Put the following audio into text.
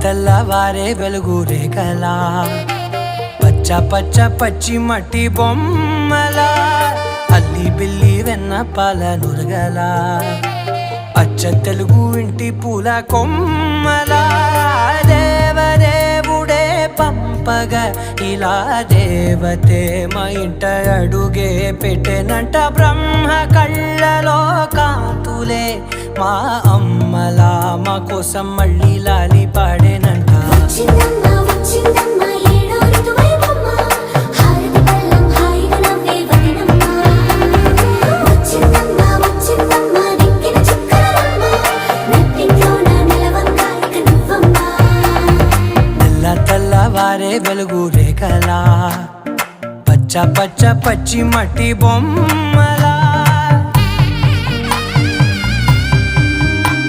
తెల్లవారే వెలుగు రేఖలా పచ్చ పచ్చ పచ్చి మట్టి బొమ్మలా అల్లి బిల్లి వెన్న పాల నురగలా అచ్చ తెలుగు ఇంటి పూల కొమ్మలా దేవదేవుడే పంపగా ఇలా దేవతే మా ఇంట అడుగే పెట్టెనంట బ్రహ్మ కళ్ళలో కాంతులే మా అమ్మలా మా కోసం మళ్ళీ లాలి పాడేనంట తెల్లవారే వెలుగు రేఖలా పచ్చ పచ్చ పచ్చి మట్టి బొమ్మ